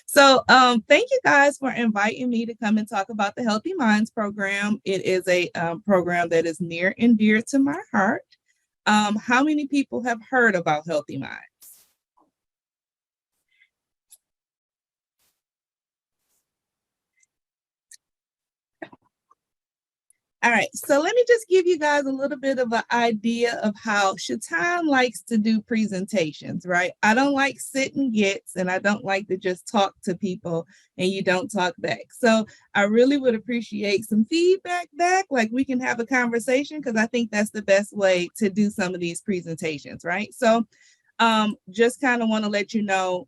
So thank you guys for inviting me to come and talk about the Healthy Minds program. It is a program that is near and dear to my heart. How many people have heard about Healthy Minds? All right, so let me just give you guys a little bit of an idea of how Shatan likes to do presentations, right? I don't like sit and gets, and I don't like to just talk to people and you don't talk back. So I really would appreciate some feedback back, like we can have a conversation, because I think that's the best way to do some of these presentations, right? So just kind of want to let you know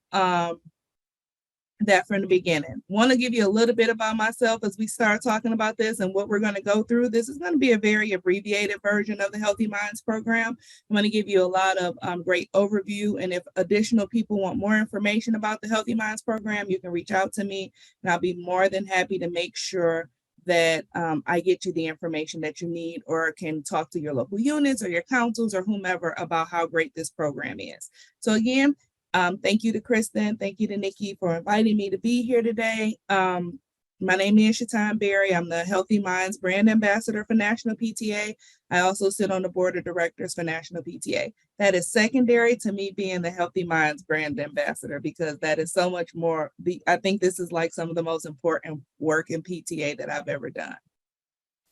that from the beginning. Want to give you a little bit about myself as we start talking about this and what we're going to go through. This is going to be a very abbreviated version of the Healthy Minds program. I'm going to give you a lot of great overview. And if additional people want more information about the Healthy Minds program, you can reach out to me and I'll be more than happy to make sure that I get you the information that you need, or can talk to your local units or your councils or whomever about how great this program is. So again, thank you to Kristen. Thank you to Nikki for inviting me to be here today. My name is Shatan Berry. I'm the Healthy Minds Brand Ambassador for National PTA. I also sit on the board of directors for National PTA. That is secondary to me being the Healthy Minds Brand Ambassador, because that is so much more. I think this is like some of the most important work in PTA that I've ever done.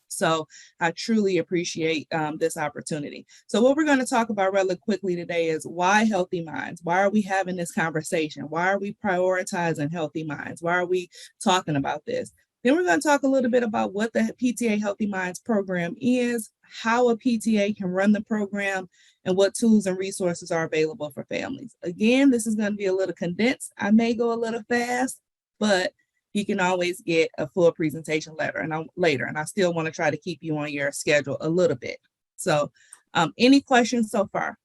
So I truly appreciate this opportunity. So what we're going to talk about really quickly today is why Healthy Minds? Why are we having this conversation? Why are we prioritizing Healthy Minds? Why are we talking about this? Then we're going to talk a little bit about what the PTA Healthy Minds program is, how a PTA can run the program, and what tools and resources are available for families. Again, this is going to be a little condensed. I may go a little fast, but you can always get a full presentation later, and I still want to try to keep you on your schedule a little bit. So any questions so far?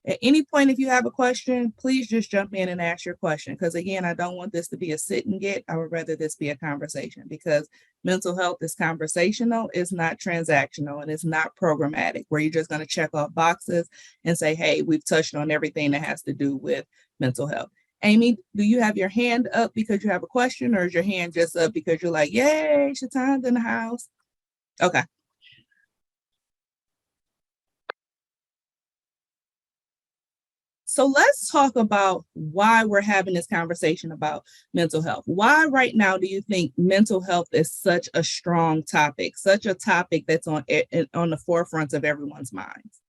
At any point, if you have a question, please just jump in and ask your question. Because again, I don't want this to be a sit and get. I would rather this be a conversation, because mental health is conversational, it's not transactional, and it's not programmatic, where you're just going to check off boxes and say, hey, we've touched on everything that has to do with mental health. Amy, do you have your hand up because you have a question, or is your hand just up because you're like, yay, Shatan's in the house? Okay. So let's talk about why we're having this conversation about mental health. Why right now do you think mental health is such a strong topic, such a topic that's on the forefront of everyone's minds?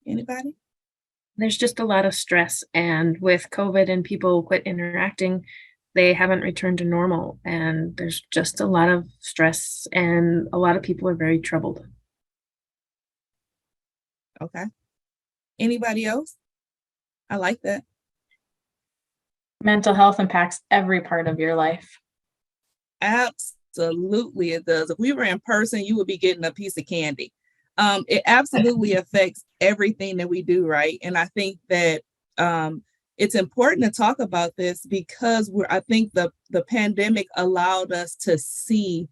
Anybody? There's just a lot of stress, and with COVID and people quit interacting, they haven't returned to normal, and there's just a lot of stress, and a lot of people are very troubled. Okay. Anybody else? I like that. Mental health impacts every part of your life. Absolutely, it does. If we were in person, you would be getting a piece of candy. It absolutely affects everything that we do, right? And I think that it's important to talk about this because I think the pandemic allowed us to see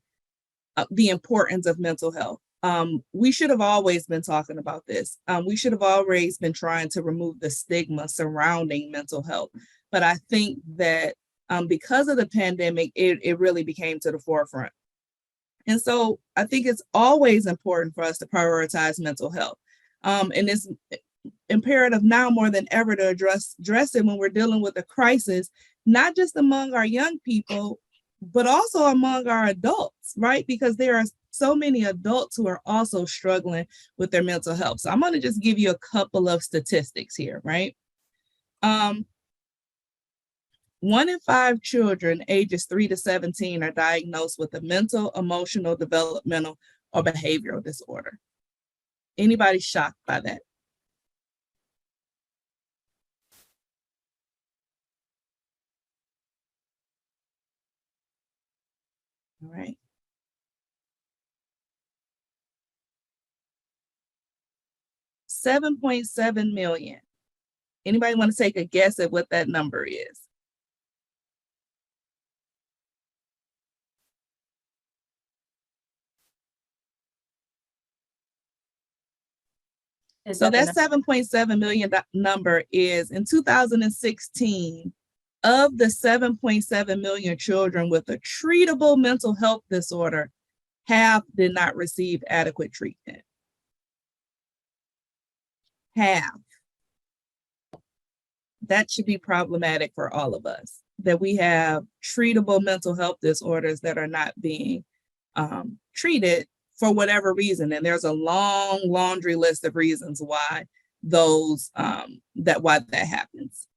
the importance of mental health. We should have always been talking about this. We should have always been trying to remove the stigma surrounding mental health. But I think that because of the pandemic, it really became to the forefront. And so I think it's always important for us to prioritize mental health. And it's imperative now more than ever to address it when we're dealing with a crisis, not just among our young people, but also among our adults, right? Because there are so many adults who are also struggling with their mental health. So I'm going to just give you a couple of statistics here, right? 1 in 5 children ages 3 to 17 are diagnosed with a mental, emotional, developmental, or behavioral disorder. Anybody shocked by that? All right. 7.7 million. Anybody want to take a guess at what that number is? So that 7.7 million number is in 2016, of the 7.7 million children with a treatable mental health disorder, half did not receive adequate treatment. Half. That should be problematic for all of us, that we have treatable mental health disorders that are not being treated for whatever reason. And there's a long laundry list of reasons why why that happens.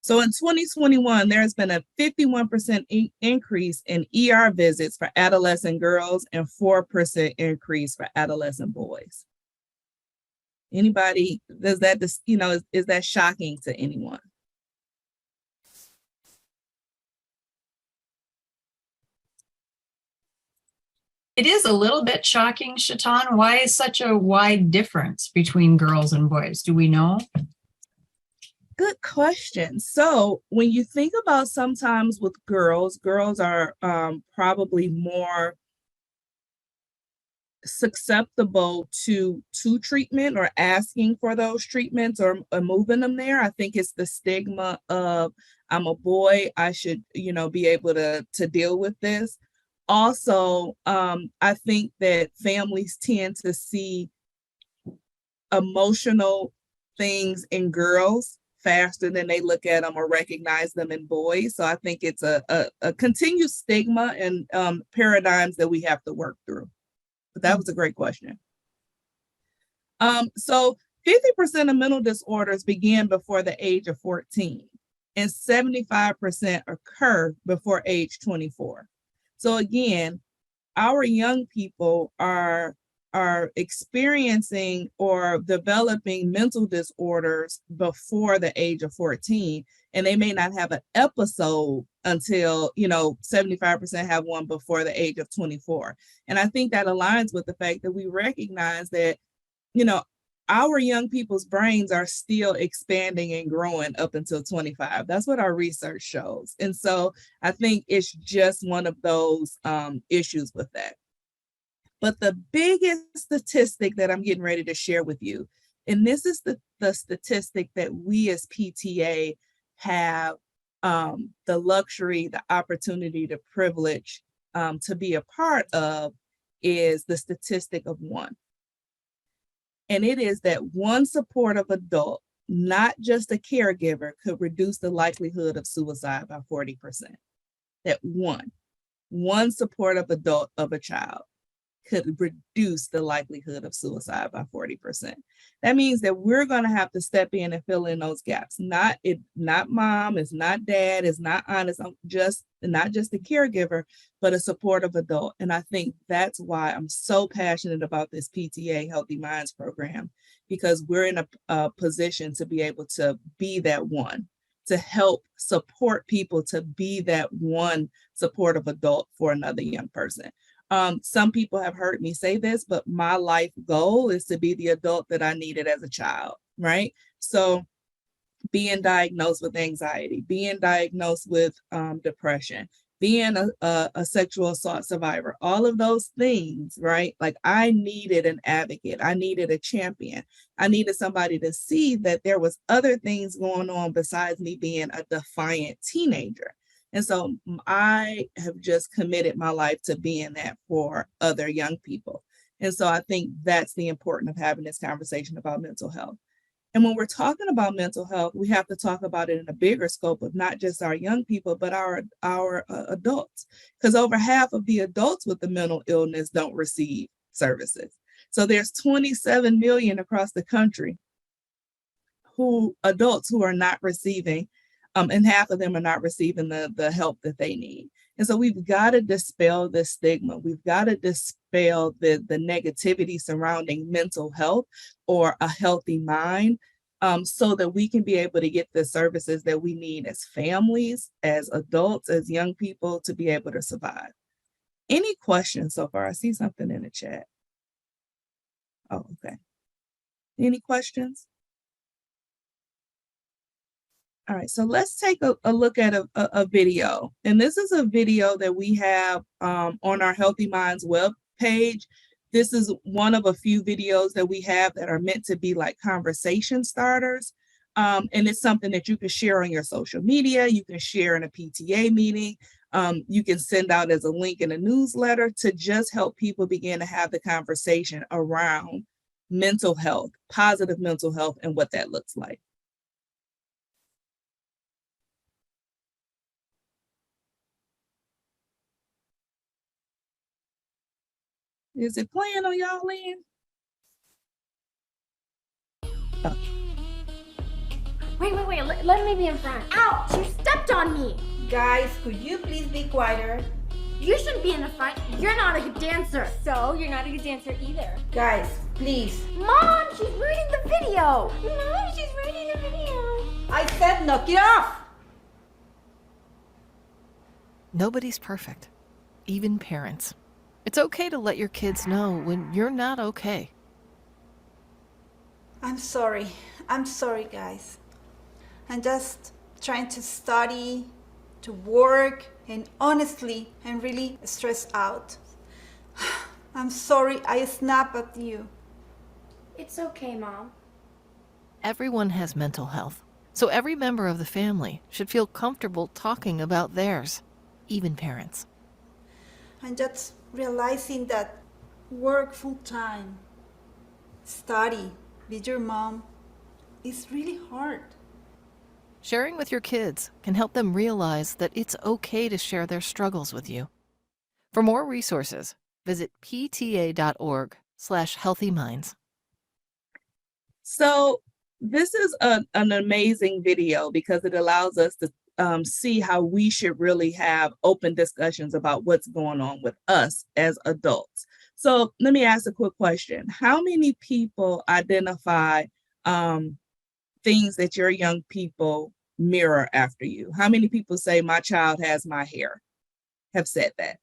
So in 2021, there's been a 51% increase in ER visits for adolescent girls and 4% increase for adolescent boys. Anybody, does that, is that shocking to anyone? It is a little bit shocking, Shaitan. Why is such a wide difference between girls and boys? Do we know? Good question. So when you think about sometimes with girls are probably more susceptible to treatment or asking for those treatments or moving them there. I think it's the stigma of, I'm a boy, I should, be able to deal with this. Also, I think that families tend to see emotional things in girls faster than they look at them or recognize them in boys. So I think it's a continued stigma and paradigms that we have to work through. But that was a great question. So 50% of mental disorders begin before the age of 14, and 75% occur before age 24. So again, our young people are experiencing or developing mental disorders before the age of 14, and they may not have an episode until 75% have one before the age of 24. And I think that aligns with the fact that we recognize that our young people's brains are still expanding and growing up until 25. That's what our research shows. And so I think it's just one of those issues with that. But the biggest statistic that I'm getting ready to share with you, and this is the statistic that we as PTA have the luxury, the opportunity, the privilege to be a part of, is the statistic of 1. And it is that one supportive adult, not just a caregiver, could reduce the likelihood of suicide by 40%. That one supportive adult of a child could reduce the likelihood of suicide by 40%. That means that we're going to have to step in and fill in those gaps. Not mom, it's not dad, it's not aunt, it's not just a caregiver, but a supportive adult. And I think that's why I'm so passionate about this PTA Healthy Minds program, because we're in a position to be able to be that one, to help support people to be that one supportive adult for another young person. Some people have heard me say this, but my life goal is to be the adult that I needed as a child, right? So being diagnosed with anxiety, being diagnosed with depression, being a sexual assault survivor, all of those things, right? Like, I needed an advocate. I needed a champion. I needed somebody to see that there was other things going on besides me being a defiant teenager. And so I have just committed my life to being that for other young people. And so I think that's the importance of having this conversation about mental health. And when we're talking about mental health, we have to talk about it in a bigger scope of not just our young people, but our adults, because over half of the adults with the mental illness don't receive services. So there's 27 million across the country adults who are not receiving, and half of them are not receiving the help that they need. And so we've got to dispel the stigma. We've got to dispel the negativity surrounding mental health or a healthy mind, so that we can be able to get the services that we need as families, as adults, as young people, to be able to survive. Any questions so far? I see something in the chat. Oh, okay. Any questions? All right, so let's take a look at a video. And this is a video that we have on our Healthy Minds web page. This is one of a few videos that we have that are meant to be like conversation starters. And it's something that you can share on your social media. You can share in a PTA meeting. You can send out as a link in a newsletter to just help people begin to have the conversation around mental health, positive mental health, and what that looks like. Is it playing on y'all end? Oh. Wait, let me be in front. Ouch, you stepped on me. Guys, could you please be quieter? You shouldn't be in the front. You're not a good dancer. So, you're not a good dancer either. Guys, Please. Mom, she's reading the video. Mom, she's reading the video. I said knock it off! Nobody's perfect, even parents. It's okay to let your kids know when you're not okay. I'm sorry, guys. I'm just trying to study, to work, and honestly, I'm really stressed out. I'm sorry I snap at you. It's okay, Mom. Everyone has mental health, so every member of the family should feel comfortable talking about theirs, even parents. I'm just realizing that work full time, study with your mom is really hard. Sharing with your kids can help them realize that it's okay to share their struggles with you. For more resources, visit pta.org/healthyminds. So this is an amazing video because it allows us to see how we should really have open discussions about what's going on with us as adults. So let me ask a quick question. How many people identify things that your young people mirror after you? How many people say, my child has my hair? Have said that?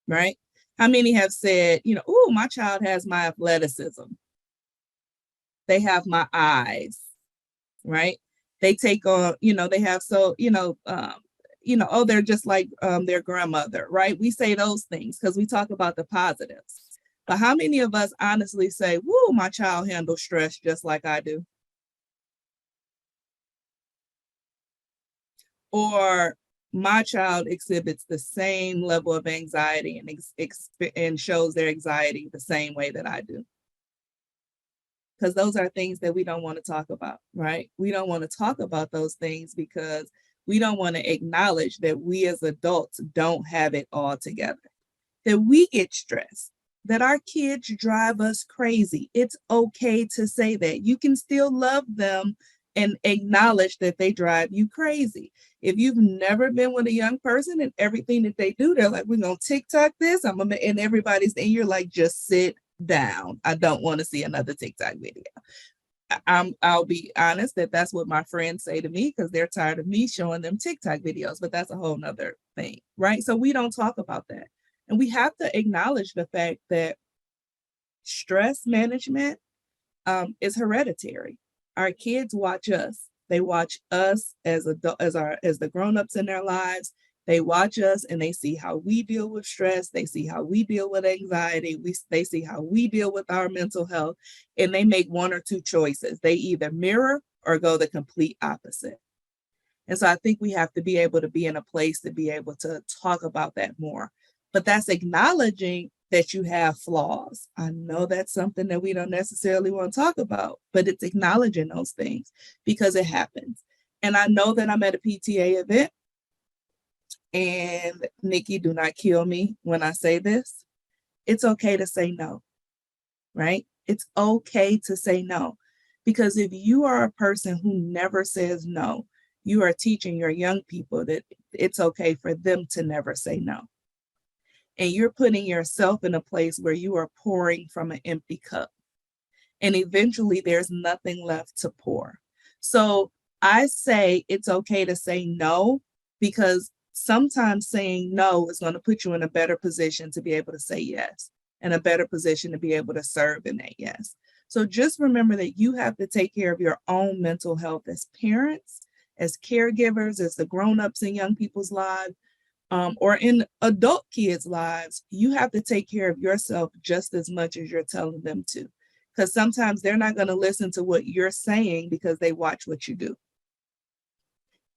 Right? How many have said, oh, my child has my athleticism? They have my eyes, right? They take on, they have oh, they're just like their grandmother, right? We say those things because we talk about the positives. But how many of us honestly say, woo, my child handles stress just like I do? Or my child exhibits the same level of anxiety and shows their anxiety the same way that I do. Because those are things that we don't want to talk about, right? We don't want to talk about those things because we don't want to acknowledge that we as adults don't have it all together, that we get stressed, that our kids drive us crazy. It's okay to say that. You can still love them and acknowledge that they drive you crazy. If you've never been with a young person and everything that they do, they're like, we're going to TikTok this, and you're like, just sit down. I don't want to see another TikTok video. I'll be honest that's what my friends say to me because they're tired of me showing them TikTok videos, but that's a whole nother thing, right? So we don't talk about that. And we have to acknowledge the fact that stress management is hereditary. Our kids watch us. They watch us as the grown-ups in their lives. They watch us and they see how we deal with stress. They see how we deal with anxiety. They see how we deal with our mental health, and they make one or two choices. They either mirror or go the complete opposite. And so I think we have to be able to be in a place to be able to talk about that more. But that's acknowledging that you have flaws. I know that's something that we don't necessarily want to talk about, but it's acknowledging those things because it happens. And I know that I'm at a PTA event, and Nikki, do not kill me when I say this. It's okay to say no, right? It's okay to say no, because if you are a person who never says no, you are teaching your young people that it's okay for them to never say no. And you're putting yourself in a place where you are pouring from an empty cup. And eventually there's nothing left to pour. So I say it's okay to say no, because sometimes saying no is going to put you in a better position to be able to say yes, and a better position to be able to serve in that yes. So just remember that you have to take care of your own mental health as parents, as caregivers, as the grown-ups in young people's lives. or in adult kids' lives, you have to take care of yourself just as much as you're telling them to. Because sometimes they're not going to listen to what you're saying because they watch what you do.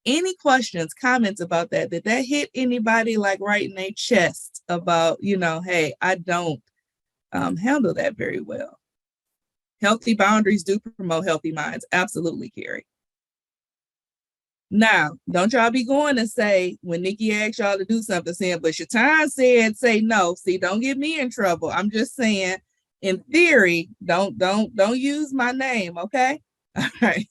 Any questions, comments about that? Did that hit anybody like right in their chest about, hey, I don't handle that very well? Healthy boundaries do promote healthy minds. Absolutely, Carrie. Now, don't y'all be going and say, when Nikki asked y'all to do something, saying, but Shatan said, say no. See, don't get me in trouble. I'm just saying, in theory, don't use my name, okay? All right.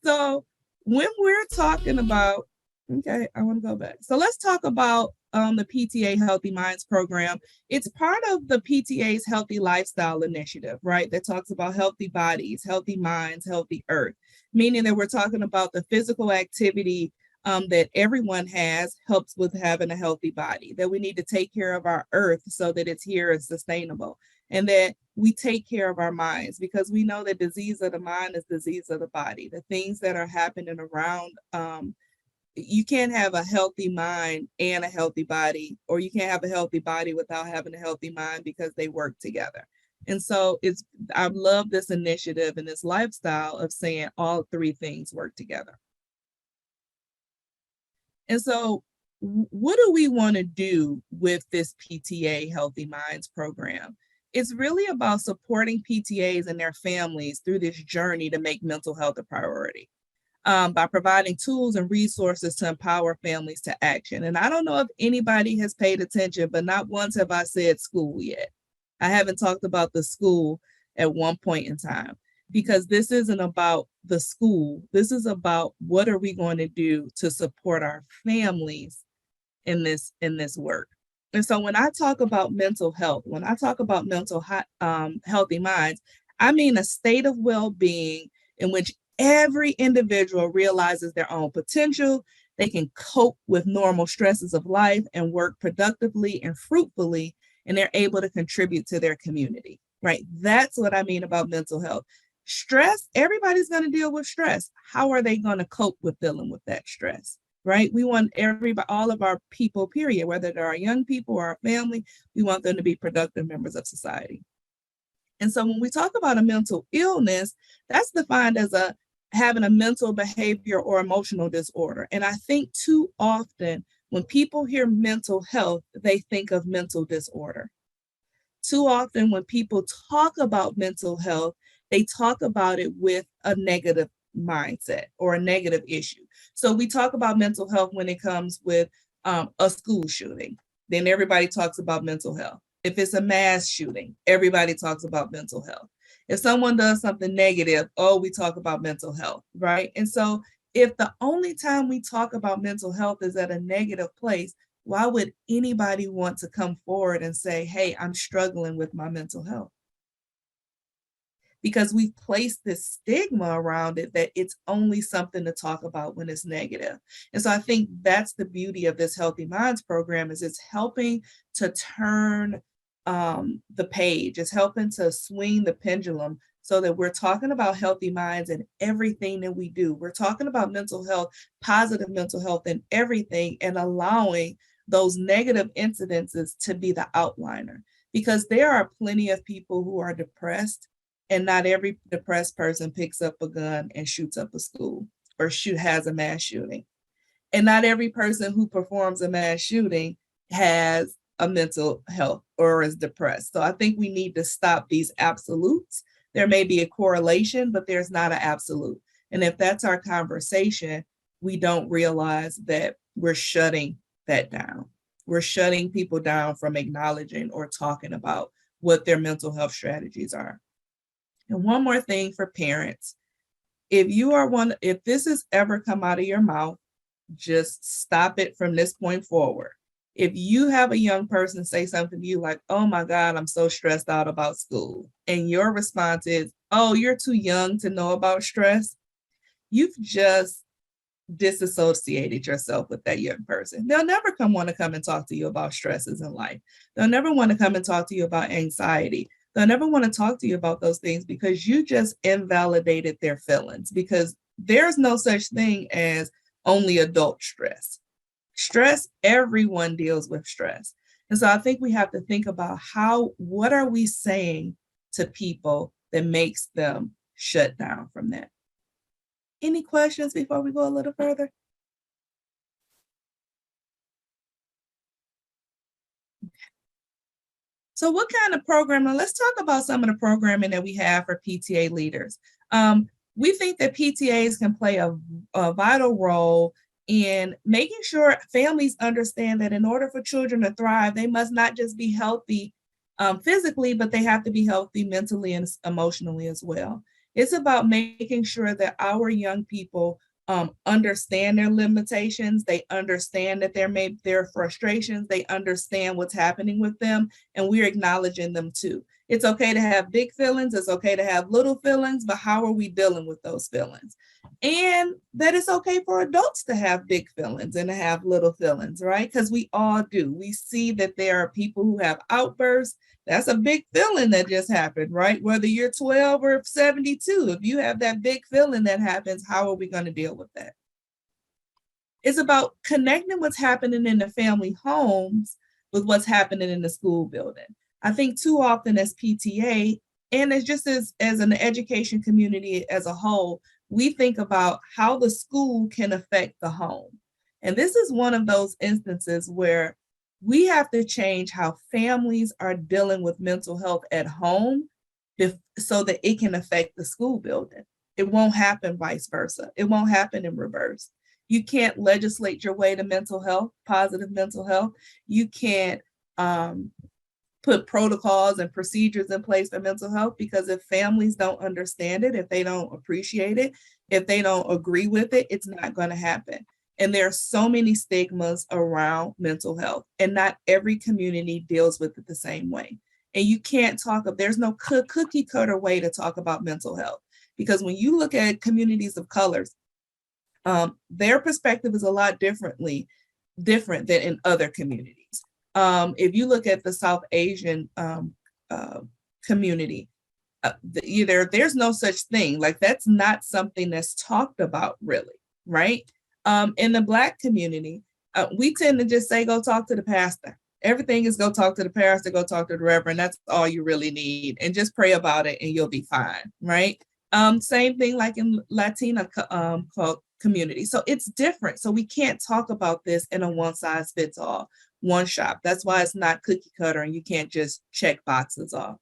So when we're talking about, okay, I want to go back. So let's talk about the PTA Healthy Minds program. It's part of the PTA's Healthy Lifestyle Initiative, right? That talks about healthy bodies, healthy minds, healthy earth, meaning that we're talking about the physical activity that everyone has helps with having a healthy body, that we need to take care of our earth so that it's here and sustainable, and that we take care of our minds, because we know that disease of the mind is disease of the body. The things that are happening around, you can't have a healthy mind and a healthy body, or you can't have a healthy body without having a healthy mind, because they work together. And so I love this initiative and this lifestyle of saying all three things work together. And so what do we want to do with this PTA Healthy Minds program? It's really about supporting PTAs and their families through this journey to make mental health a priority, by providing tools and resources to empower families to action. And I don't know if anybody has paid attention, but not once have I said school yet. I haven't talked about the school at one point in time, because this isn't about the school. This is about what are we going to do to support our families in this work. And so when I talk about mental health, when I talk about healthy minds, I mean a state of well-being in which every individual realizes their own potential, they can cope with normal stresses of life and work productively and fruitfully, and they're able to contribute to their community, right? That's what I mean about mental health. Stress, everybody's going to deal with stress. How are they going to cope with dealing with that stress? Right? We want all of our people, period, whether they're our young people or our family, we want them to be productive members of society. And so when we talk about a mental illness, that's defined as having a mental behavior or emotional disorder. And I think too often when people hear mental health, they think of mental disorder. Too often when people talk about mental health, they talk about it with a negative mindset or a negative issue. So we talk about mental health when it comes with a school shooting, then everybody talks about mental health. If it's a mass shooting, everybody talks about mental health. If someone does something negative, we talk about mental health, right? And so if the only time we talk about mental health is at a negative place, why would anybody want to come forward and say, hey, I'm struggling with my mental health? Because we've placed this stigma around it that it's only something to talk about when it's negative. And so I think that's the beauty of this Healthy Minds program, is it's helping to turn the page. It's helping to swing the pendulum so that we're talking about healthy minds in everything that we do. We're talking about mental health, positive mental health in everything, and allowing those negative incidences to be the outliner. Because there are plenty of people who are depressed, and not every depressed person picks up a gun and shoots up a school or has a mass shooting. And not every person who performs a mass shooting has a mental health or is depressed. So I think we need to stop these absolutes. There may be a correlation, but there's not an absolute. And if that's our conversation, we don't realize that we're shutting that down. We're shutting people down from acknowledging or talking about what their mental health strategies are. And one more thing for parents, if this has ever come out of your mouth, just stop it from this point forward. If you have a young person say something to you like, oh my God, I'm so stressed out about school, and your response is, oh, you're too young to know about stress, you've just disassociated yourself with that young person. They'll never want to come and talk to you about stresses in life. They'll never want to come and talk to you about anxiety. They'll never want to talk to you about those things, because you just invalidated their feelings, because there's no such thing as only adult stress. Stress, everyone deals with stress. And so I think we have to think about what are we saying to people that makes them shut down from that? Any questions before we go a little further? So what kind of programming? Let's talk about some of the programming that we have for PTA leaders. We think that PTAs can play a vital role in making sure families understand that in order for children to thrive, they must not just be healthy physically, but they have to be healthy mentally and emotionally as well. It's about making sure that our young people understand their limitations, they understand that their frustrations, they understand what's happening with them, and we're acknowledging them too. It's okay to have big feelings, it's okay to have little feelings, but how are we dealing with those feelings? And that it's okay for adults to have big feelings and to have little feelings, right? Because we all do. We see that there are people who have outbursts. That's a big feeling that just happened, right? Whether you're 12 or 72, if you have that big feeling that happens, how are we going to deal with that? It's about connecting what's happening in the family homes with what's happening in the school building. I think too often as PTA, and as an education community as a whole, we think about how the school can affect the home. And this is one of those instances where we have to change how families are dealing with mental health at home so that it can affect the school building. It won't happen vice versa. It won't happen in reverse. You can't legislate your way to mental health, positive mental health. You can't put protocols and procedures in place for mental health, because if families don't understand it, if they don't appreciate it, if they don't agree with it, it's not going to happen. And there are so many stigmas around mental health, and not every community deals with it the same way. And you can't there's no cookie cutter way to talk about mental health, because when you look at communities of colors, their perspective is a lot different than in other communities. If you look at the South Asian community, there's no such thing. Like, that's not something that's talked about really, right? In the Black community, we tend to just say, go talk to the pastor. Everything is go talk to the pastor, go talk to the reverend. That's all you really need. And just pray about it and you'll be fine, right? Same thing like in Latina community. So it's different. So we can't talk about this in a one size fits all, one shop. That's why it's not cookie cutter and you can't just check boxes off.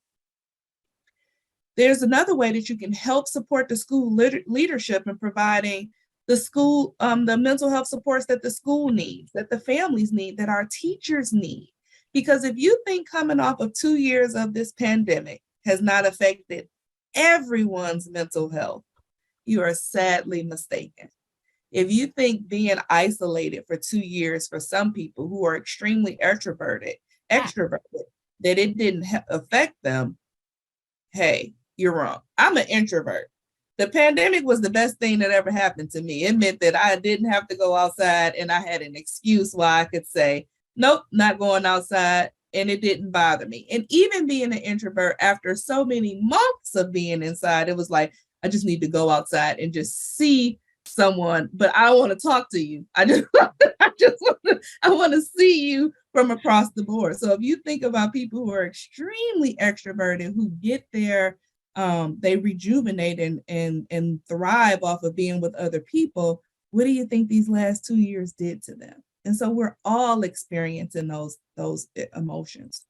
There's another way that you can help support the school leadership in providing the school, the mental health supports that the school needs, that the families need, that our teachers need. Because if you think coming off of 2 years of this pandemic has not affected everyone's mental health, you are sadly mistaken. If you think being isolated for 2 years for some people who are extremely extroverted, that it didn't affect them, hey, you're wrong. I'm an introvert. The pandemic was the best thing that ever happened to me. It meant that I didn't have to go outside and I had an excuse why I could say, nope, not going outside, and it didn't bother me. And even being an introvert, after so many months of being inside, it was like, I just need to go outside and just see someone, but I want to talk to you. I want to see you from across the board. So if you think about people who are extremely extroverted, who get there, they rejuvenate and thrive off of being with other people, what do you think these last 2 years did to them? And so we're all experiencing those emotions.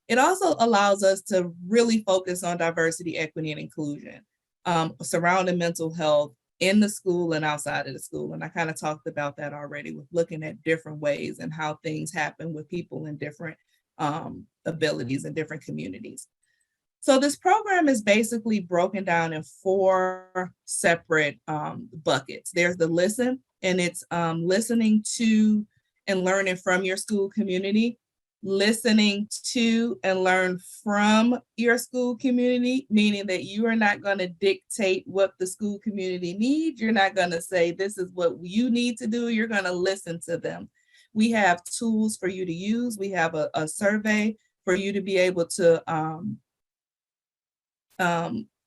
It also allows us to really focus on diversity, equity, and inclusion surrounding mental health in the school and outside of the school. And I kind of talked about that already with looking at different ways and how things happen with people in different abilities in different communities. So this program is basically broken down in 4 separate buckets. There's the listen, and it's listening to and learning from your school community, listening to and learn from your school community, meaning that you are not going to dictate what the school community needs. You're not going to say, this is what you need to do. You're going to listen to them. We have tools for you to use. We have a survey for you to be able to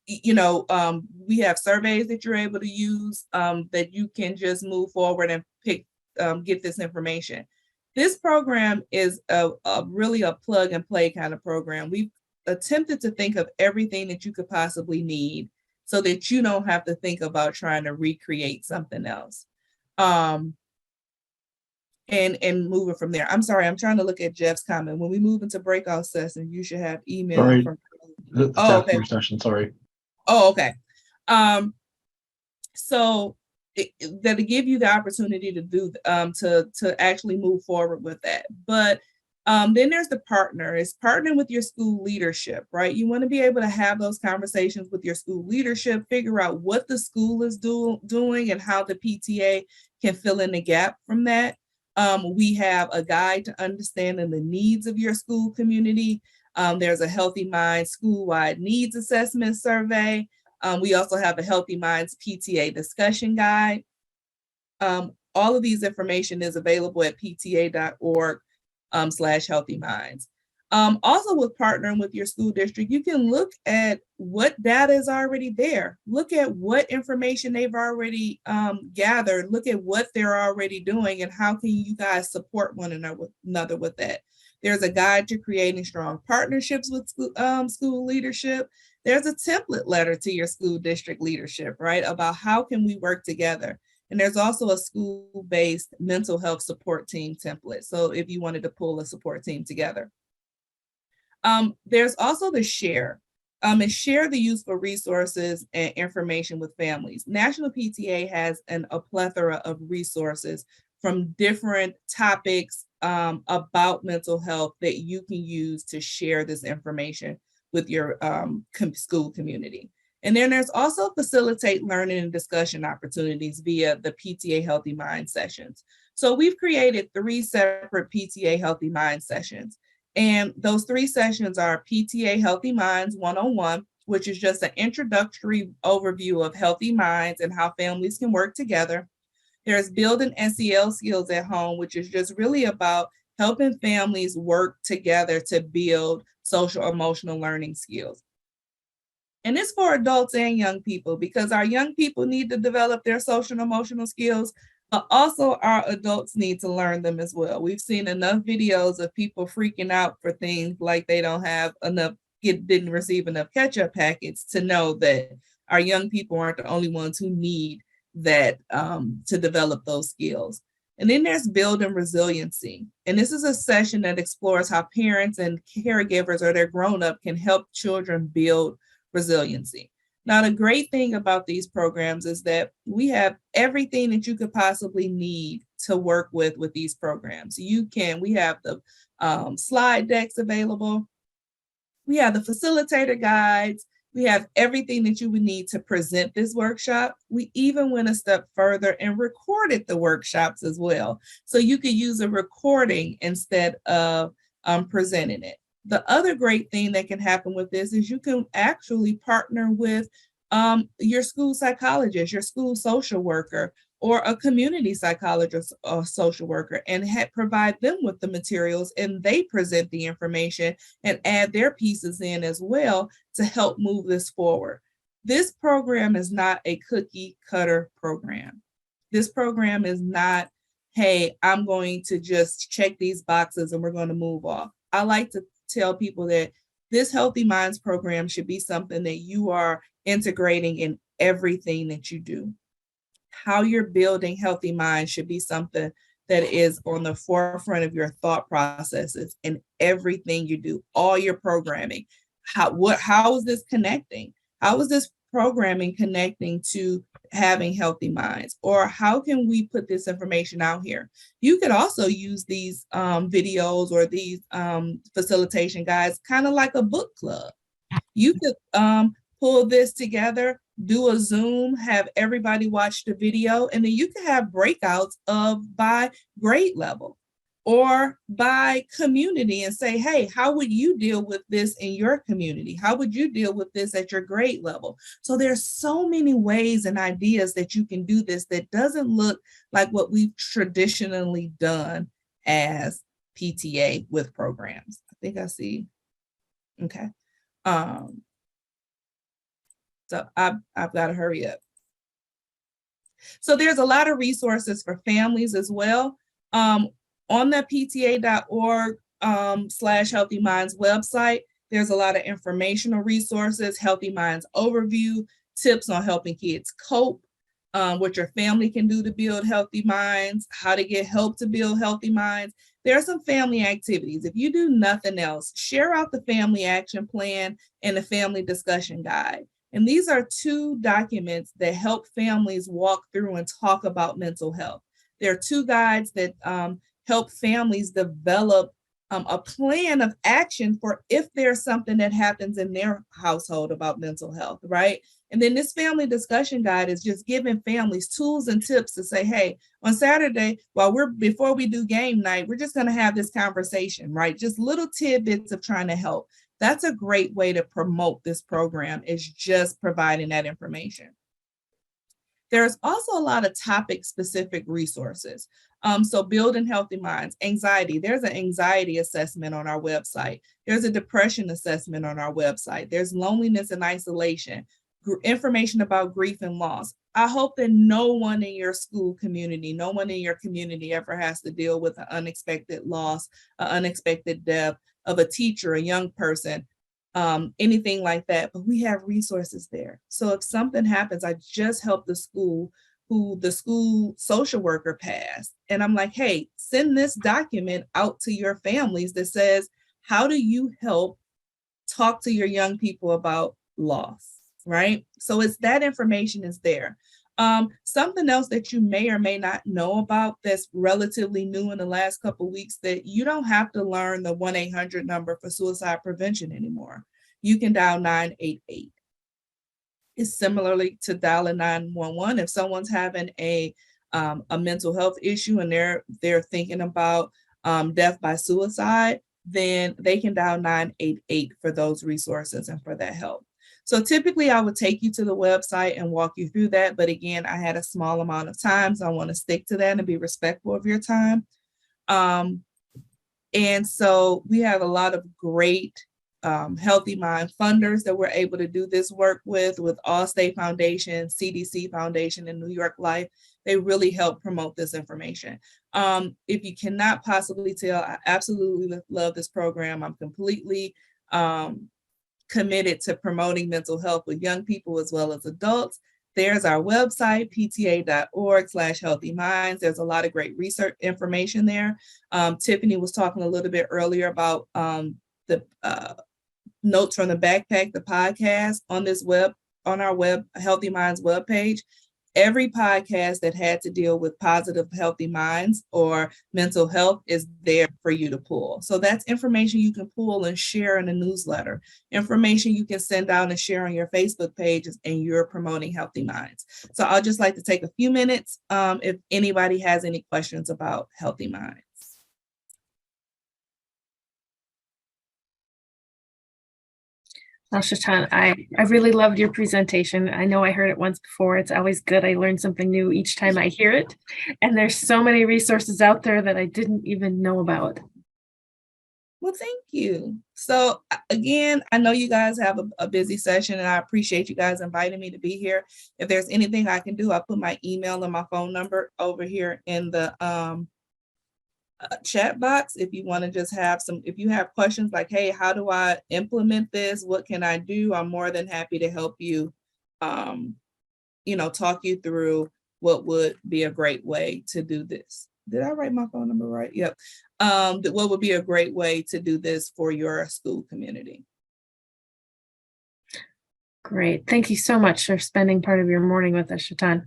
we have surveys that you're able to use that you can just move forward and get this information. This program is really a plug and play kind of program. We've attempted to think of everything that you could possibly need so that you don't have to think about trying to recreate something else. And moving from there. I'm sorry, I'm trying to look at Jeff's comment. When we move into breakout sessions, you should have email from. That's after your session. Sorry. Oh, okay. So that'll give you the opportunity to do to actually move forward with that. But then there's the partner. It's partnering with your school leadership, right? You want to be able to have those conversations with your school leadership, figure out what the school is doing and how the PTA can fill in the gap from that. We have a guide to understanding the needs of your school community. There's a Healthy Minds school-wide needs assessment survey. We also have a Healthy Minds PTA discussion guide. All of these information is available at pta.org/Healthy Minds. Also with partnering with your school district, you can look at what data is already there. Look at what information they've already gathered. Look at what they're already doing and how can you guys support one another with that. There's a guide to creating strong partnerships with school leadership. There's a template letter to your school district leadership, right? About how can we work together. And there's also a school-based mental health support team template. So if you wanted to pull a support team together. There's also the share. And share the useful resources and information with families. National PTA has a plethora of resources from different topics about mental health that you can use to share this information with your school community. And then there's also facilitate learning and discussion opportunities via the PTA Healthy Mind sessions. So we've created 3 separate PTA Healthy Mind sessions. And those 3 sessions are PTA Healthy Minds 101, which is just an introductory overview of healthy minds and how families can work together. There's Building SEL Skills at Home, which is just really about helping families work together to build social emotional learning skills. And it's for adults and young people because our young people need to develop their social and emotional skills, but also our adults need to learn them as well. We've seen enough videos of people freaking out for things like they don't have enough, didn't receive enough ketchup packets to know that our young people aren't the only ones who need that to develop those skills. And then there's Building Resiliency. And this is a session that explores how parents and caregivers or their grown-up can help children build resiliency. Now, the great thing about these programs is that we have everything that you could possibly need to work with these programs. We have the slide decks available. We have the facilitator guides. We have everything that you would need to present this workshop. We even went a step further and recorded the workshops as well. So you could use a recording instead of presenting it. The other great thing that can happen with this is you can actually partner with your school psychologist, your school social worker, or a community psychologist or social worker and provide them with the materials and they present the information and add their pieces in as well to help move this forward. This program is not a cookie cutter program. This program is not, hey, I'm going to just check these boxes and we're going to move off. I like to tell people that this Healthy Minds program should be something that you are integrating in everything that you do. How you're building healthy minds should be something that is on the forefront of your thought processes in everything you do, all your programming. How is this connecting? How is this programming connecting to having healthy minds? Or how can we put this information out here? You could also use these videos or these facilitation guides kind of like a book club. You could pull this together, do a Zoom, have everybody watch the video, and then you can have breakouts by grade level or by community and say, hey, how would you deal with this in your community? How would you deal with this at your grade level? So there's so many ways and ideas that you can do this that doesn't look like what we've traditionally done as PTA with programs. I think I see. Okay. So I've got to hurry up. So there's a lot of resources for families as well. On the pta.org /Healthy Minds website, there's a lot of informational resources, Healthy Minds overview, tips on helping kids cope, what your family can do to build healthy minds, how to get help to build healthy minds. There are some family activities. If you do nothing else, share out the family action plan and the family discussion guide. And these are 2 documents that help families walk through and talk about mental health. There are 2 guides that help families develop a plan of action for if there's something that happens in their household about mental health, right? And then this family discussion guide is just giving families tools and tips to say, hey, on Saturday, before we do game night, we're just going to have this conversation, right? Just little tidbits of trying to help. That's a great way to promote this program, is just providing that information. There's also a lot of topic-specific resources. So building healthy minds, anxiety, there's an anxiety assessment on our website. There's a depression assessment on our website. There's loneliness and isolation, information about grief and loss. I hope that no one in your school community, no one in your community ever has to deal with an unexpected loss, an unexpected death of a teacher, a young person, anything like that, but we have resources there. So if something happens, I just helped the school who the school social worker passed. And I'm like, hey, send this document out to your families that says, how do you help talk to your young people about loss, right? So it's that information is there. Something else that you may or may not know about that's relatively new in the last couple of weeks, that you don't have to learn the 1-800 number for suicide prevention anymore. You can dial 988. It's similarly to dialing 911. If someone's having a mental health issue and they're thinking about death by suicide, then they can dial 988 for those resources and for that help. So typically I would take you to the website and walk you through that. But again, I had a small amount of time, so I want to stick to that and be respectful of your time. And so we have a lot of great Healthy Mind funders that we're able to do this work with Allstate Foundation, CDC Foundation, and New York Life. They really help promote this information. If you cannot possibly tell, I absolutely love this program. I'm completely committed to promoting mental health with young people as well as adults. There's our website, pta.org/Healthy Minds. There's a lot of great research information there. Tiffany was talking a little bit earlier about the notes from the backpack, the podcast on our Healthy Minds webpage. Every podcast that had to deal with positive, healthy minds or mental health is there for you to pull. So that's information you can pull and share in a newsletter, information you can send out and share on your Facebook pages, and you're promoting Healthy Minds. So I'll just like to take a few minutes if anybody has any questions about Healthy Minds. Well, Shatan, I really loved your presentation. I know I heard it once before. It's always good. I learn something new each time I hear it. And there's so many resources out there that I didn't even know about. Well, thank you. So again, I know you guys have a busy session, and I appreciate you guys inviting me to be here. If there's anything I can do, I'll put my email and my phone number over here in the chat box. If you want to just if you have questions like, hey, how do I implement this? What can I do? I'm more than happy to help you, talk you through what would be a great way to do this. Did I write my phone number right? Yep. What would be a great way to do this for your school community? Great. Thank you so much for spending part of your morning with us, Shatan.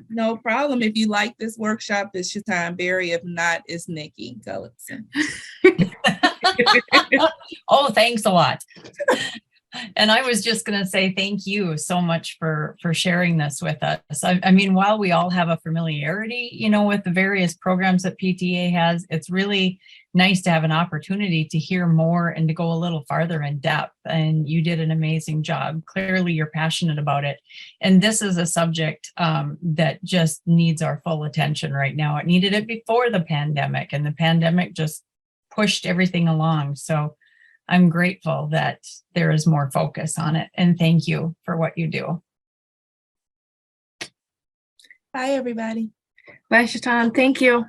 No problem. If you like this workshop, it's Shatan Berry. If not, it's Nikki Gullickson. Oh, thanks a lot. And I was just going to say thank you so much for sharing this with us. I mean, while we all have a familiarity, with the various programs that PTA has, it's really nice to have an opportunity to hear more and to go a little farther in depth. And you did an amazing job. Clearly, you're passionate about it. And this is a subject that just needs our full attention right now. It needed it before the pandemic, and the pandemic just pushed everything along. So I'm grateful that there is more focus on it. And thank you for what you do. Bye, everybody. Bye, Shaitan. Thank you.